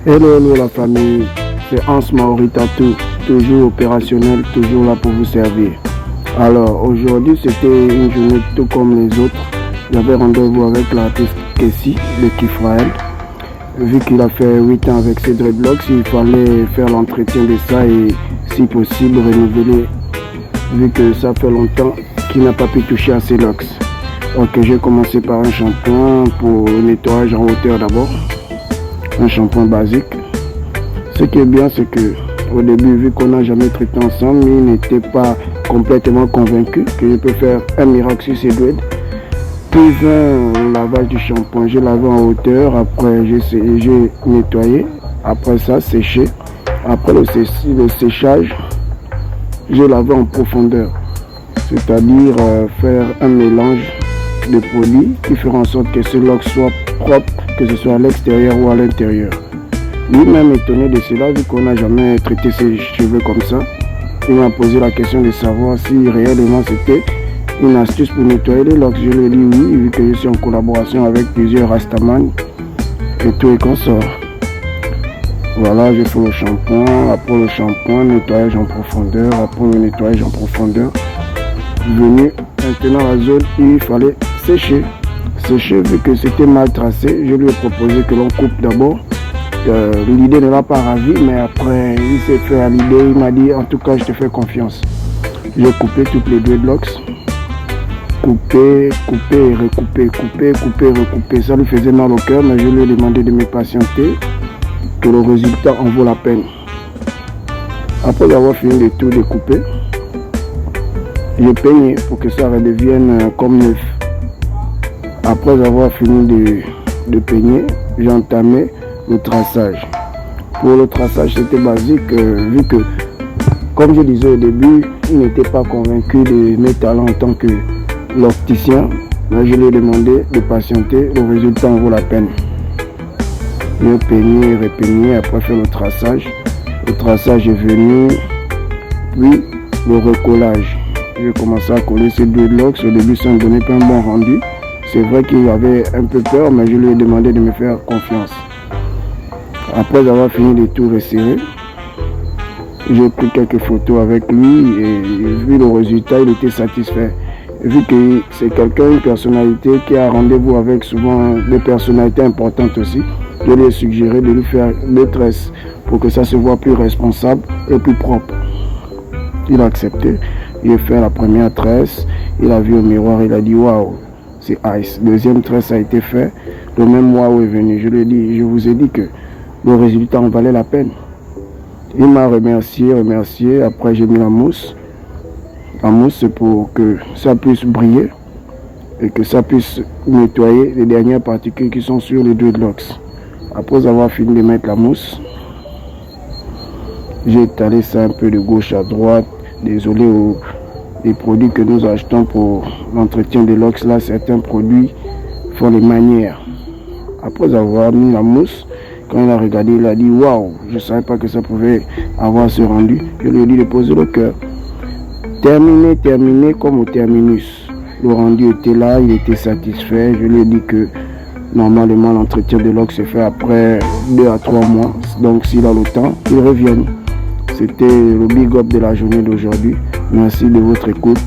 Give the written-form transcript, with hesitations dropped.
Hello, hello la famille, c'est Hans Mauritatou, toujours opérationnel, toujours là pour vous servir. Alors aujourd'hui c'était une journée tout comme les autres. J'avais rendez-vous avec l'artiste Kessie de Kifrael. Vu qu'il a fait 8 ans avec ses dreadlocks, il fallait faire l'entretien de ça et si possible renouveler, vu que ça fait longtemps qu'il n'a pas pu toucher à ses locks. Donc j'ai commencé par un shampoing pour le nettoyage en hauteur d'abord. Un shampoing basique. Ce qui est bien, c'est que au début, vu qu'on n'a jamais traité ensemble, il n'était pas complètement convaincu que je peux faire un miracle sur ses dreads. Puis un lavage du shampoing, j'ai lavé en hauteur, après j'ai nettoyé, après ça séché. Après le séchage, j'ai lavé en profondeur, c'est-à-dire faire un mélange de produits qui fera en sorte que ce lock soit propre, que ce soit à l'extérieur ou à l'intérieur. Lui-même étonné de cela, vu qu'on n'a jamais traité ses cheveux comme ça, il m'a posé la question de savoir si réellement c'était une astuce pour nettoyer les locks. Je lui ai dit oui, vu que je suis en collaboration avec plusieurs Rastaman et tout est consort. Voilà, je fais le shampoing, après le shampoing, nettoyage en profondeur, après le nettoyage en profondeur. Venu maintenant à la zone où il fallait sécher. Sécher, vu que c'était mal tracé, je lui ai proposé que l'on coupe d'abord. L'idée ne l'a pas ravi, mais après il s'est fait à l'idée, il m'a dit en tout cas je te fais confiance. J'ai coupé toutes les dreadlocks, coupé et recoupé, coupé et recoupé. Ça lui faisait mal au cœur, mais je lui ai demandé de me patienter, que le résultat en vaut la peine. Après avoir fini de tout découper, j'ai peigné pour que ça redevienne comme neuf. Après avoir fini de peigner, j'ai entamé le traçage. Pour le traçage, c'était basique, vu que, comme je disais au début, il n'était pas convaincu de mes talents en tant que l'opticien. Mais je lui ai demandé de patienter, le résultat en vaut la peine. J'ai peigné et repeigné, après faire le traçage. Le traçage est venu, puis le recollage. J'ai commencé à coller ces deux locks. Au début, ça ne donnait pas un bon rendu. C'est vrai qu'il avait un peu peur, mais je lui ai demandé de me faire confiance. Après avoir fini de tout resserrer, j'ai pris quelques photos avec lui et vu le résultat, il était satisfait. Vu que c'est quelqu'un, une personnalité qui a rendez-vous avec souvent des personnalités importantes aussi, je lui ai suggéré de lui faire deux tresses pour que ça se voit plus responsable et plus propre. Il a accepté. J'ai fait la première tresse, il a vu au miroir, il a dit waouh, c'est ice. Deuxième tresse a été fait, le même waouh est venu. Je lui ai dit, je vous ai dit que le résultat en valait la peine. Il m'a remercié, après j'ai mis la mousse. La mousse c'est pour que ça puisse briller et que ça puisse nettoyer les dernières particules qui sont sur les dreadlocks. Après avoir fini de mettre la mousse, j'ai étalé ça un peu de gauche à droite. Désolé des produits que nous achetons pour l'entretien des locks, là certains produits font les manières. Après avoir mis la mousse, quand il a regardé, il a dit waouh, je ne savais pas que ça pouvait avoir ce rendu. Je lui ai dit de poser le cœur. Terminé comme au terminus. Le rendu était là, il était satisfait. Je lui ai dit que normalement l'entretien des locks se fait après 2 à 3 mois. Donc s'il a le temps, il revienne. C'était le big up de la journée d'aujourd'hui. Merci de votre écoute.